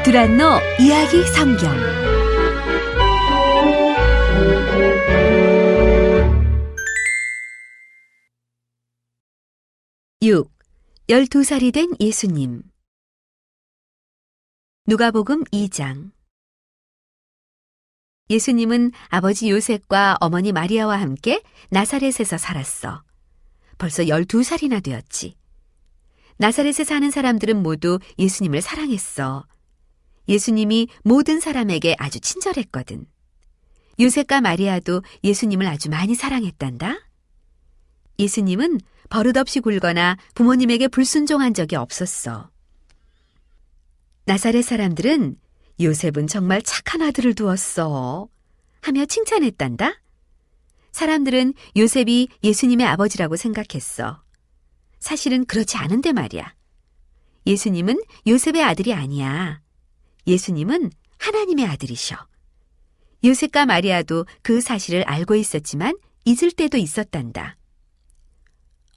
두란노 이야기 성경 6. 12살이 된 예수님. 누가복음 2장. 예수님은 아버지 요셉과 어머니 마리아와 함께 나사렛에서 살았어. 벌써 12살이나 되었지. 나사렛에 사는 사람들은 모두 예수님을 사랑했어. 예수님이 모든 사람에게 아주 친절했거든. 요셉과 마리아도 예수님을 아주 많이 사랑했단다. 예수님은 버릇없이 굴거나 부모님에게 불순종한 적이 없었어. 나사렛 사람들은 요셉은 정말 착한 아들을 두었어 하며 칭찬했단다. 사람들은 요셉이 예수님의 아버지라고 생각했어. 사실은 그렇지 않은데 말이야. 예수님은 요셉의 아들이 아니야. 예수님은 하나님의 아들이셔. 요셉과 마리아도 그 사실을 알고 있었지만 잊을 때도 있었단다.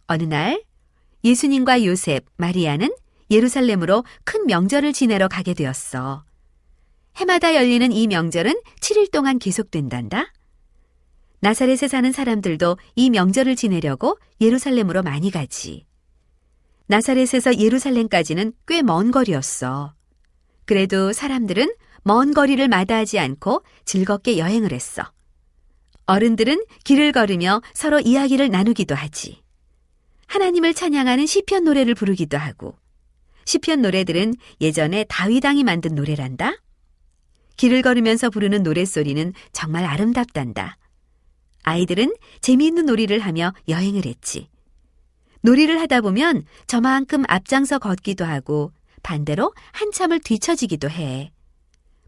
어느 날 예수님과 요셉, 마리아는 예루살렘으로 큰 명절을 지내러 가게 되었어. 해마다 열리는 이 명절은 7일 동안 계속된단다. 나사렛에 사는 사람들도 이 명절을 지내려고 예루살렘으로 많이 가지. 나사렛에서 예루살렘까지는 꽤 먼 거리였어. 그래도 사람들은 먼 거리를 마다하지 않고 즐겁게 여행을 했어. 어른들은 길을 걸으며 서로 이야기를 나누기도 하지. 하나님을 찬양하는 시편 노래를 부르기도 하고, 시편 노래들은 예전에 다윗 왕이 만든 노래란다. 길을 걸으면서 부르는 노랫소리는 정말 아름답단다. 아이들은 재미있는 놀이를 하며 여행을 했지. 놀이를 하다 보면 저만큼 앞장서 걷기도 하고 반대로 한참을 뒤처지기도 해.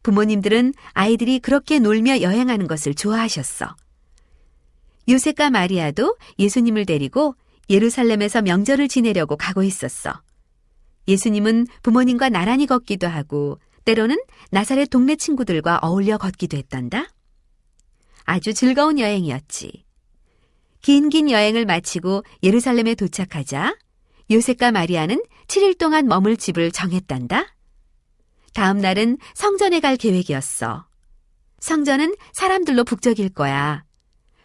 부모님들은 아이들이 그렇게 놀며 여행하는 것을 좋아하셨어. 요셉과 마리아도 예수님을 데리고 예루살렘에서 명절을 지내려고 가고 있었어. 예수님은 부모님과 나란히 걷기도 하고 때로는 나사렛 동네 친구들과 어울려 걷기도 했단다. 아주 즐거운 여행이었지. 긴 여행을 마치고 예루살렘에 도착하자 요셉과 마리아는 7일 동안 머물 집을 정했단다. 다음 날은 성전에 갈 계획이었어. 성전은 사람들로 북적일 거야.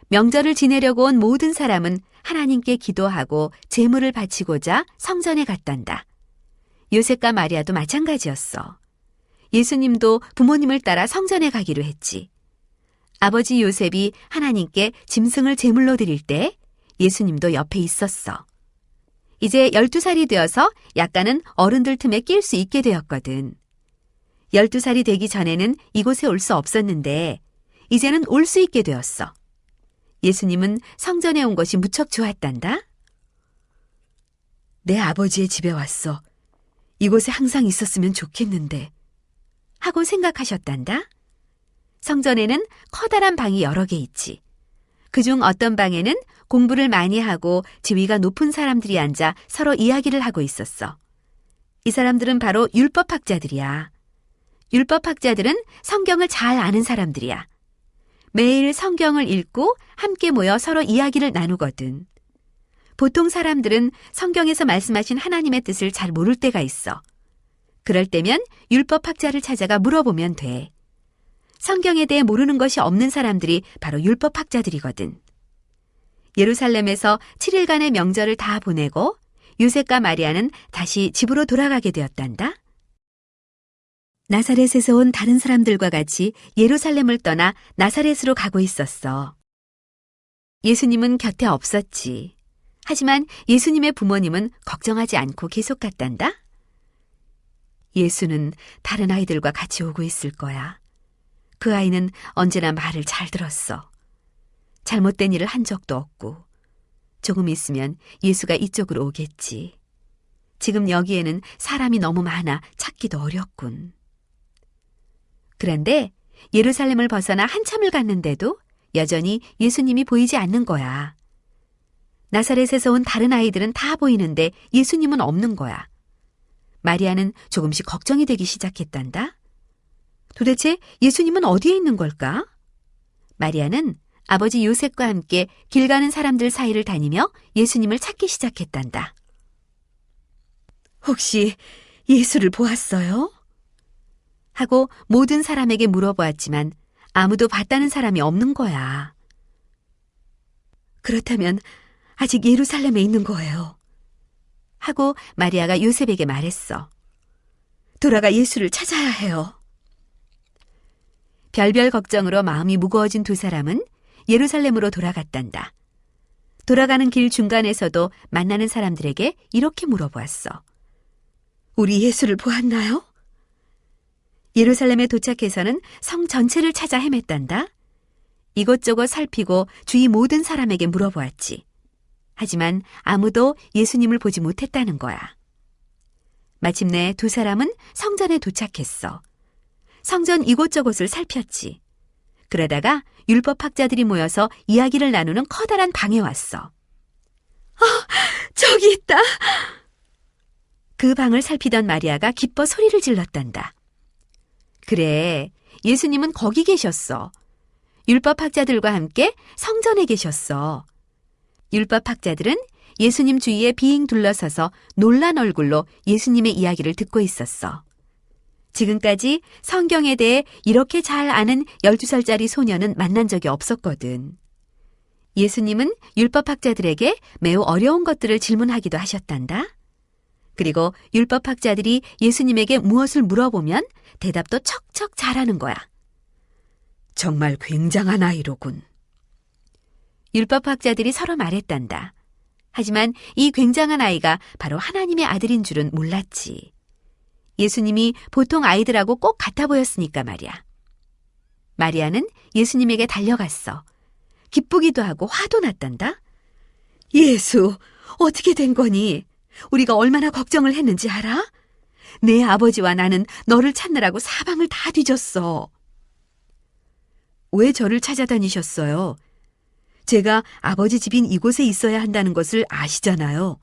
명절을 지내려고 온 모든 사람은 하나님께 기도하고 제물을 바치고자 성전에 갔단다. 요셉과 마리아도 마찬가지였어. 예수님도 부모님을 따라 성전에 가기로 했지. 아버지 요셉이 하나님께 짐승을 제물로 드릴 때 예수님도 옆에 있었어. 이제 12살이 되어서 약간은 어른들 틈에 낄 수 있게 되었거든. 12살이 되기 전에는 이곳에 올 수 없었는데 이제는 올 수 있게 되었어. 예수님은 성전에 온 것이 무척 좋았단다. 내 아버지의 집에 왔어. 이곳에 항상 있었으면 좋겠는데 하고 생각하셨단다. 성전에는 커다란 방이 여러 개 있지. 그중 어떤 방에는 공부를 많이 하고 지위가 높은 사람들이 앉아 서로 이야기를 하고 있었어. 이 사람들은 바로 율법학자들이야. 율법학자들은 성경을 잘 아는 사람들이야. 매일 성경을 읽고 함께 모여 서로 이야기를 나누거든. 보통 사람들은 성경에서 말씀하신 하나님의 뜻을 잘 모를 때가 있어. 그럴 때면 율법학자를 찾아가 물어보면 돼. 성경에 대해 모르는 것이 없는 사람들이 바로 율법학자들이거든. 예루살렘에서 7일간의 명절을 다 보내고 요셉과 마리아는 다시 집으로 돌아가게 되었단다. 나사렛에서 온 다른 사람들과 같이 예루살렘을 떠나 나사렛으로 가고 있었어. 예수님은 곁에 없었지. 하지만 예수님의 부모님은 걱정하지 않고 계속 갔단다. 예수는 다른 아이들과 같이 오고 있을 거야. 그 아이는 언제나 말을 잘 들었어. 잘못된 일을 한 적도 없고 조금 있으면 예수가 이쪽으로 오겠지. 지금 여기에는 사람이 너무 많아 찾기도 어렵군. 그런데 예루살렘을 벗어나 한참을 갔는데도 여전히 예수님이 보이지 않는 거야. 나사렛에서 온 다른 아이들은 다 보이는데 예수님은 없는 거야. 마리아는 조금씩 걱정이 되기 시작했단다. 도대체 예수님은 어디에 있는 걸까? 마리아는 아버지 요셉과 함께 길 가는 사람들 사이를 다니며 예수님을 찾기 시작했단다. 혹시 예수를 보았어요? 하고 모든 사람에게 물어보았지만 아무도 봤다는 사람이 없는 거야. 그렇다면 아직 예루살렘에 있는 거예요. 하고 마리아가 요셉에게 말했어. 돌아가 예수를 찾아야 해요. 별별 걱정으로 마음이 무거워진 두 사람은 예루살렘으로 돌아갔단다. 돌아가는 길 중간에서도 만나는 사람들에게 이렇게 물어보았어. 우리 예수를 보았나요? 예루살렘에 도착해서는 성 전체를 찾아 헤맸단다. 이것저것 살피고 주위 모든 사람에게 물어보았지. 하지만 아무도 예수님을 보지 못했다는 거야. 마침내 두 사람은 성전에 도착했어. 성전 이곳저곳을 살폈지. 그러다가 율법학자들이 모여서 이야기를 나누는 커다란 방에 왔어. 저기 있다. 그 방을 살피던 마리아가 기뻐 소리를 질렀단다. 그래, 예수님은 거기 계셨어. 율법학자들과 함께 성전에 계셨어. 율법학자들은 예수님 주위에 빙 둘러서서 놀란 얼굴로 예수님의 이야기를 듣고 있었어. 지금까지 성경에 대해 이렇게 잘 아는 12살짜리 소녀는 만난 적이 없었거든. 예수님은 율법학자들에게 매우 어려운 것들을 질문하기도 하셨단다. 그리고 율법학자들이 예수님에게 무엇을 물어보면 대답도 척척 잘하는 거야. 정말 굉장한 아이로군. 율법학자들이 서로 말했단다. 하지만 이 굉장한 아이가 바로 하나님의 아들인 줄은 몰랐지. 예수님이 보통 아이들하고 꼭 같아 보였으니까 말이야. 마리아는 예수님에게 달려갔어. 기쁘기도 하고 화도 났단다. 예수, 어떻게 된 거니? 우리가 얼마나 걱정을 했는지 알아? 내 아버지와 나는 너를 찾느라고 사방을 다 뒤졌어. 왜 저를 찾아다니셨어요? 제가 아버지 집인 이곳에 있어야 한다는 것을 아시잖아요.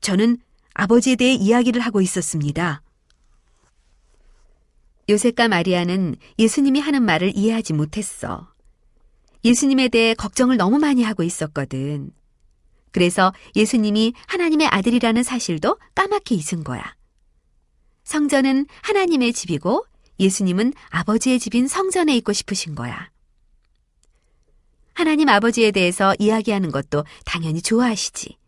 저는 아버지에 대해 이야기를 하고 있었습니다. 요셉과 마리아는 예수님이 하는 말을 이해하지 못했어. 예수님에 대해 걱정을 너무 많이 하고 있었거든. 그래서 예수님이 하나님의 아들이라는 사실도 까맣게 잊은 거야. 성전은 하나님의 집이고 예수님은 아버지의 집인 성전에 있고 싶으신 거야. 하나님 아버지에 대해서 이야기하는 것도 당연히 좋아하시지.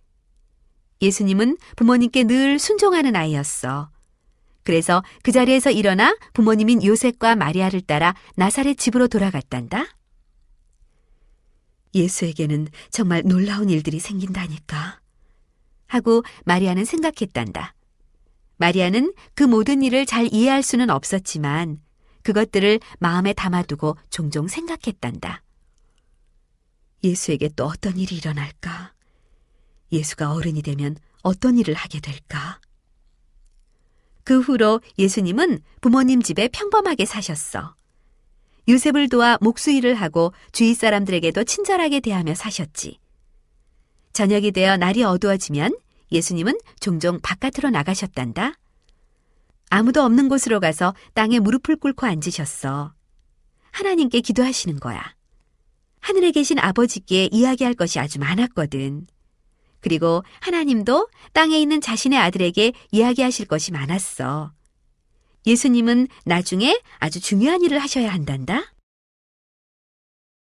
예수님은 부모님께 늘 순종하는 아이였어. 그래서 그 자리에서 일어나 부모님인 요셉과 마리아를 따라 나사렛 집으로 돌아갔단다. 예수에게는 정말 놀라운 일들이 생긴다니까. 하고 마리아는 생각했단다. 마리아는 그 모든 일을 잘 이해할 수는 없었지만 그것들을 마음에 담아두고 종종 생각했단다. 예수에게 또 어떤 일이 일어날까? 예수가 어른이 되면 어떤 일을 하게 될까? 그 후로 예수님은 부모님 집에 평범하게 사셨어. 요셉을 도와 목수일을 하고 주위 사람들에게도 친절하게 대하며 사셨지. 저녁이 되어 날이 어두워지면 예수님은 종종 바깥으로 나가셨단다. 아무도 없는 곳으로 가서 땅에 무릎을 꿇고 앉으셨어. 하나님께 기도하시는 거야. 하늘에 계신 아버지께 이야기할 것이 아주 많았거든. 그리고 하나님도 땅에 있는 자신의 아들에게 이야기하실 것이 많았어. 예수님은 나중에 아주 중요한 일을 하셔야 한단다.